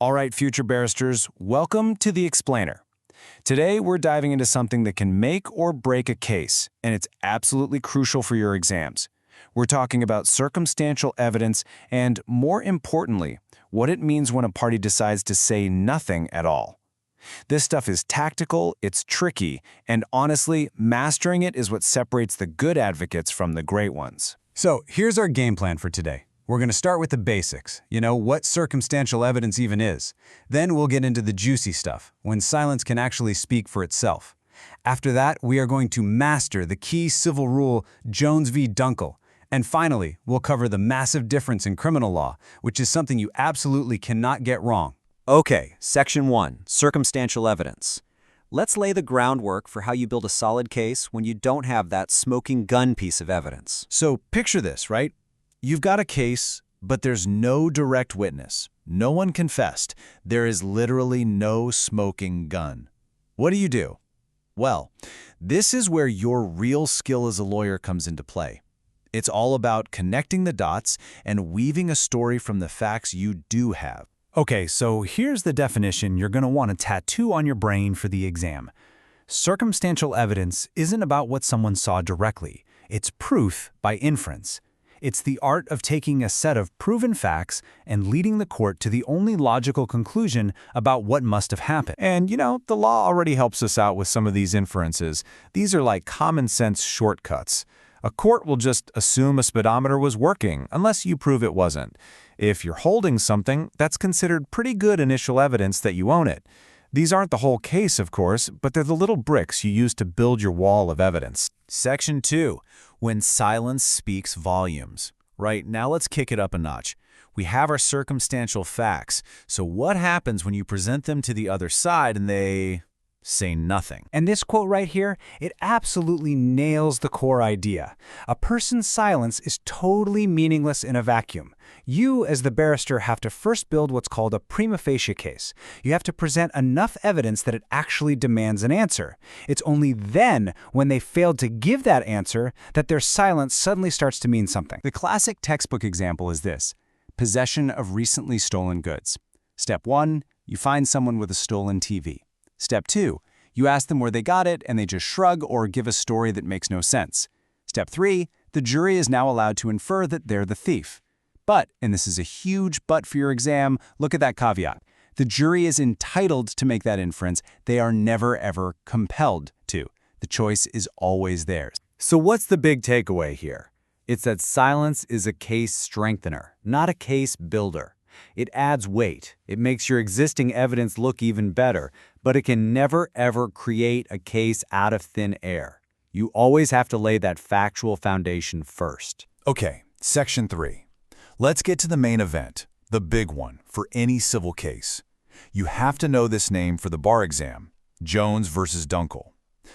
All right, future barristers, welcome to The Explainer. Today, we're diving into something that can make or break a case, and it's absolutely crucial for your exams. We're talking about circumstantial evidence and, more importantly, what it means when a party decides to say nothing at all. This stuff is tactical, it's tricky, and honestly, mastering it is what separates the good advocates from the great ones. So here's our game plan for today. We're going to start with the basics, what circumstantial evidence even is. Then we'll get into the juicy stuff, when silence can actually speak for itself. After that, we are going to master the key civil rule Jones v. Dunkel. And finally, we'll cover the massive difference in criminal law, which is something you absolutely cannot get wrong. Okay, Section 1, Circumstantial Evidence. Let's lay the groundwork for how you build a solid case when you don't have that smoking gun piece of evidence. So picture this, right? You've got a case, but there's no direct witness. No one confessed. There is literally no smoking gun. What do? Well, this is where your real skill as a lawyer comes into play. It's all about connecting the dots and weaving a story from the facts you do have. Okay, so here's the definition you're going to want to tattoo on your brain for the exam. Circumstantial evidence isn't about what someone saw directly. It's proof by inference. It's the art of taking a set of proven facts and leading the court to the only logical conclusion about what must have happened. And, the law already helps us out with some of these inferences. These are like common sense shortcuts. A court will just assume a speedometer was working, unless you prove it wasn't. If you're holding something, that's considered pretty good initial evidence that you own it. These aren't the whole case, of course, but they're the little bricks you use to build your wall of evidence. Section 2, when silence speaks volumes. Right, now let's kick it up a notch. We have our circumstantial facts, so what happens when you present them to the other side and they say nothing? And this quote right here, it absolutely nails the core idea. A person's silence is totally meaningless in a vacuum. You, as the barrister, have to first build what's called a prima facie case. You have to present enough evidence that it actually demands an answer. It's only then, when they failed to give that answer, that their silence suddenly starts to mean something. The classic textbook example is this: possession of recently stolen goods. Step 1, you find someone with a stolen TV. Step 2, you ask them where they got it and they just shrug or give a story that makes no sense. Step 3, the jury is now allowed to infer that they're the thief. But, and this is a huge but for your exam, look at that caveat. The jury is entitled to make that inference. They are never, ever compelled to. The choice is always theirs. So what's the big takeaway here? It's that silence is a case strengthener, not a case builder. It adds weight. It makes your existing evidence look even better, but it can never, ever create a case out of thin air. You always have to lay that factual foundation first. Okay, Section 3. Let's get to the main event, the big one for any civil case. You have to know this name for the bar exam, Jones versus Dunkel.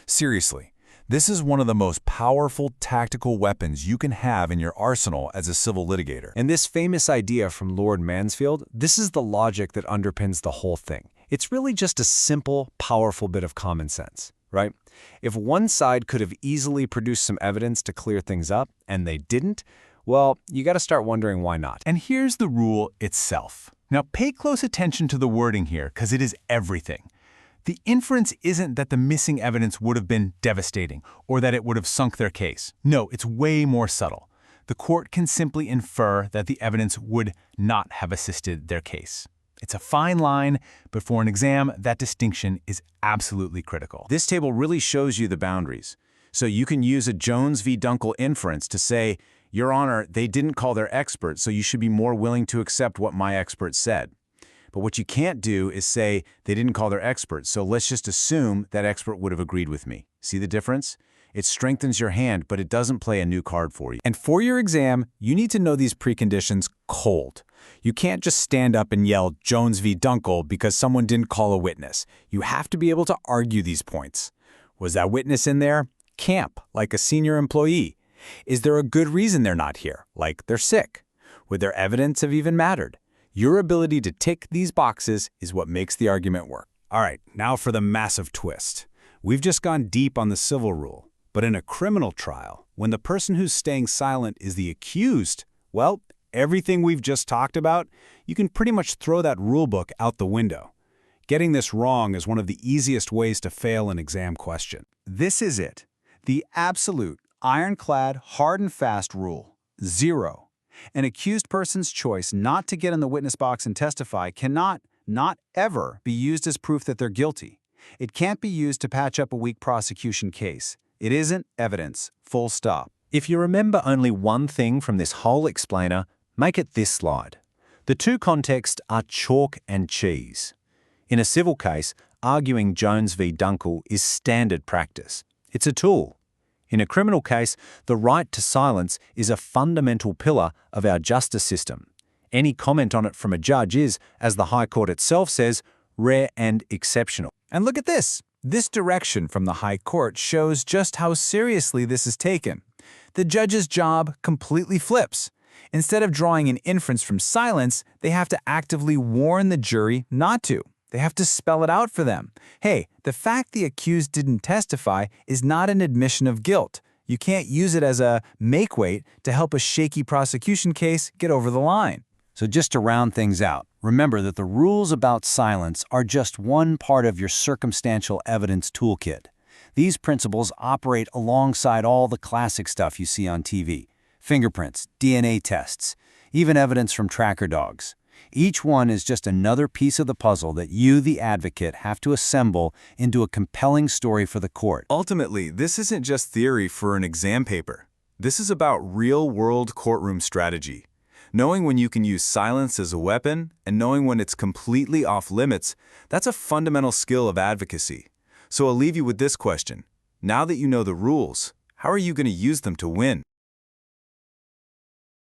Seriously, this is one of the most powerful tactical weapons you can have in your arsenal as a civil litigator. And this famous idea from Lord Mansfield, this is the logic that underpins the whole thing. It's really just a simple, powerful bit of common sense, right? If one side could have easily produced some evidence to clear things up, and they didn't, well, you got to start wondering why not. And here's the rule itself. Now pay close attention to the wording here, because it is everything. The inference isn't that the missing evidence would have been devastating or that it would have sunk their case. No, it's way more subtle. The court can simply infer that the evidence would not have assisted their case. It's a fine line, but for an exam, that distinction is absolutely critical. This table really shows you the boundaries. So you can use a Jones v. Dunkel inference to say, Your Honor, they didn't call their expert, so you should be more willing to accept what my expert said. But what you can't do is say they didn't call their expert, so let's just assume that expert would have agreed with me. See the difference? It strengthens your hand, but it doesn't play a new card for you. And for your exam, you need to know these preconditions cold. You can't just stand up and yell Jones v. Dunkel because someone didn't call a witness. You have to be able to argue these points. Was that witness in there? Camp, like a senior employee. Is there a good reason they're not here, like they're sick? Would their evidence have even mattered? Your ability to tick these boxes is what makes the argument work. All right, now for the massive twist. We've just gone deep on the civil rule, but in a criminal trial, when the person who's staying silent is the accused, well, everything we've just talked about, you can pretty much throw that rulebook out the window. Getting this wrong is one of the easiest ways to fail an exam question. This is it. The absolute, ironclad, hard and fast rule. 0. An accused person's choice not to get in the witness box and testify cannot, not ever, be used as proof that they're guilty. It can't be used to patch up a weak prosecution case. It isn't evidence. Full stop. If you remember only one thing from this whole explainer, make it this slide. The two contexts are chalk and cheese. In a civil case, arguing Jones v. Dunkel is standard practice. It's a tool. In a criminal case, the right to silence is a fundamental pillar of our justice system. Any comment on it from a judge is, as the High Court itself says, rare and exceptional. And look at this. This direction from the High Court shows just how seriously this is taken. The judge's job completely flips. Instead of drawing an inference from silence, they have to actively warn the jury not to. They have to spell it out for them. Hey, the fact the accused didn't testify is not an admission of guilt. You can't use it as a make-weight to help a shaky prosecution case get over the line. So just to round things out, remember that the rules about silence are just one part of your circumstantial evidence toolkit. These principles operate alongside all the classic stuff you see on TV. Fingerprints, DNA tests, even evidence from tracker dogs. Each one is just another piece of the puzzle that you, the advocate, have to assemble into a compelling story for the court. Ultimately, this isn't just theory for an exam paper. This is about real-world courtroom strategy. Knowing when you can use silence as a weapon and knowing when it's completely off limits, that's a fundamental skill of advocacy. So I'll leave you with this question. Now that you know the rules, how are you going to use them to win?